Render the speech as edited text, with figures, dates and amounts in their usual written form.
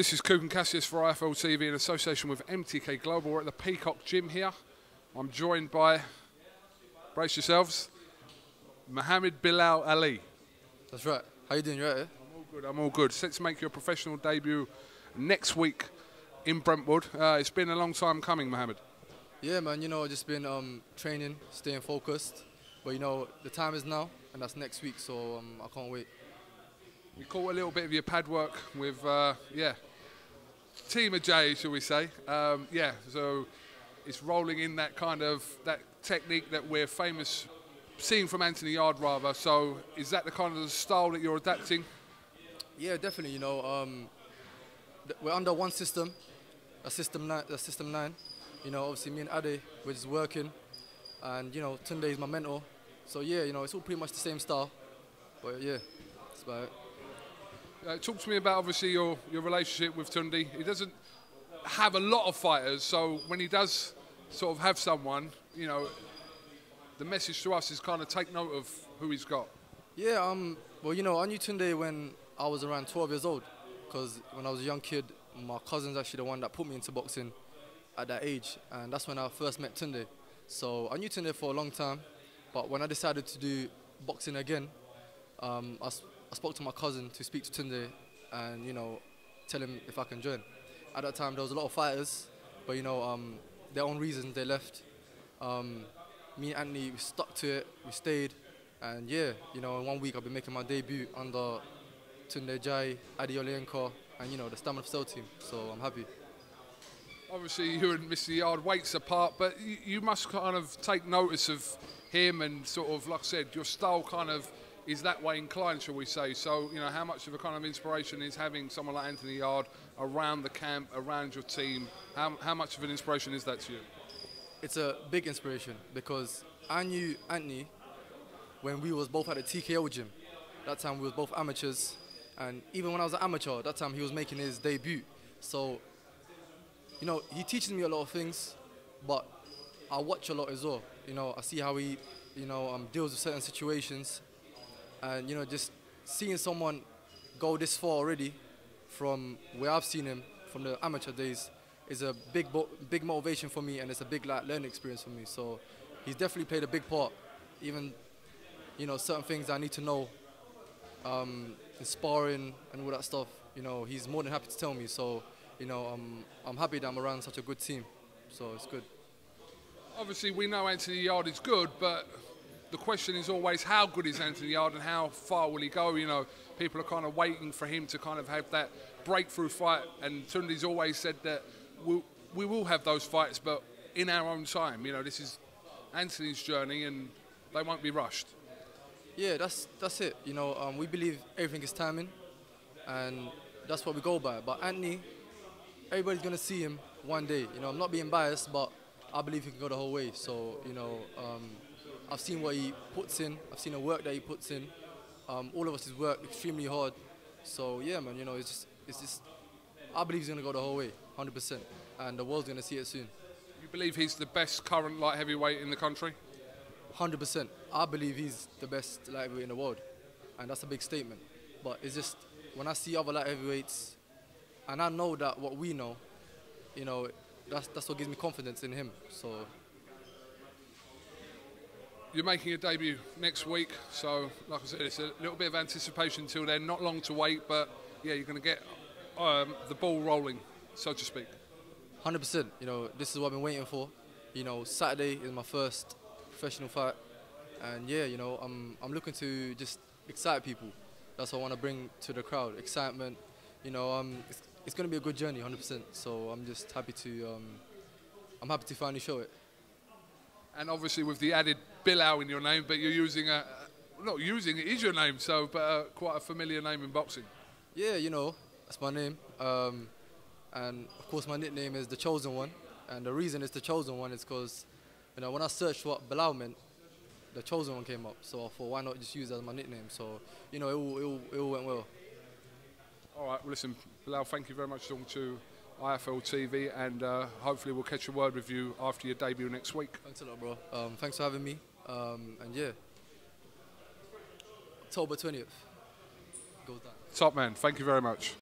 This is KUGAN CASSIUS for IFL TV in association with MTK Global. We're at the Peacock Gym here. I'm joined by, brace yourselves, Mohammed Bilal Ali. That's right. How you doing? You right? I'm all good, I'm all good. Set to make your professional debut next week in Brentwood. It's been a long time coming, Mohammed. Yeah, man, just been training, staying focused. But, the time is now, and that's next week, so I can't wait. We caught a little bit of your pad work with, Team of J, shall we say. So it's rolling in that kind of, that technique that we're famous, seeing from Anthony Yarde rather. So is that the kind of style that you're adapting? Yeah, definitely, we're under one system, system 9. Obviously me and Ade, we're just working. And, Tunde is my mentor. So yeah, it's all pretty much the same style. But yeah, that's about it. Talk to me about, obviously, your relationship with Tunde. He doesn't have a lot of fighters, so when he does sort of have someone, the message to us is kind of take note of who he's got. Yeah, I knew Tunde when I was around 12 years old, because when I was a young kid, my cousin's actually the one that put me into boxing at that age, and that's when I first met Tunde. So I knew Tunde for a long time, but when I decided to do boxing again, I spoke to my cousin to speak to Tunde and, tell him if I can join. At that time, there was a lot of fighters, but, their own reasons, they left. Me and Anthony, we stuck to it, we stayed. And, yeah, in 1 week, I'll be making my debut under Tunde Jai, Adi Olienko, and, the Stamina Cell team. So I'm happy. Obviously, you and Mr. Yarde weights apart, but you must kind of take notice of him and sort of, like I said, your style kind of is that way inclined, shall we say. So, how much of a kind of inspiration is having someone like Anthony Yarde around the camp, around your team? How much of an inspiration is that to you? It's a big inspiration because I knew Anthony when we was both at the TKO gym. That time we was both amateurs, and even when I was an amateur, that time he was making his debut. So, he teaches me a lot of things, but I watch a lot as well. I see how he, deals with certain situations. And, just seeing someone go this far already from where I've seen him from the amateur days is a big motivation for me, and it's a big learning experience for me. So he's definitely played a big part. Even, certain things I need to know, in sparring and all that stuff, he's more than happy to tell me. So, I'm happy that I'm around such a good team. So it's good. Obviously, we know Anthony Yarde is good, but the question is always how good is Anthony Yarde and how far will he go? People are kind of waiting for him to kind of have that breakthrough fight, and Tunde's always said that we will have those fights, but in our own time. This is Anthony's journey, and they won't be rushed. Yeah, that's it. We believe everything is timing, and that's what we go by. But Anthony, everybody's going to see him one day. I'm not being biased, but I believe he can go the whole way. So, I've seen what he puts in. I've seen the work that he puts in. All of us has worked extremely hard. So yeah, man, it's just. I believe he's gonna go the whole way, 100%, and the world's gonna see it soon. You believe he's the best current light heavyweight in the country? 100%. I believe he's the best light heavyweight in the world, and that's a big statement. But it's just when I see other light heavyweights, and I know that what we know, that's what gives me confidence in him. So. You're making a debut next week, so like I said, it's a little bit of anticipation till then. Not long to wait, but yeah, you're going to get the ball rolling, so to speak. 100%. This is what I've been waiting for. Saturday is my first professional fight, and yeah, I'm looking to just excite people. That's what I want to bring to the crowd. Excitement. It's going to be a good journey, 100%. So I'm just happy to. I'm happy to finally show it. And obviously with the added Bilal in your name, but you're using not using it is your name, so but quite a familiar name in boxing. Yeah, that's my name. And of course my nickname is The Chosen One. And the reason it's The Chosen One is because, when I searched what Bilal meant, The Chosen One came up. So I thought, why not just use it as my nickname? So, it all went well. All right, well listen, Bilal, thank you very much for talking to IFL TV, and hopefully we'll catch a word with you after your debut next week. Thanks a lot, bro. Thanks for having me. And yeah, October 20th goes down. Top man, thank you very much.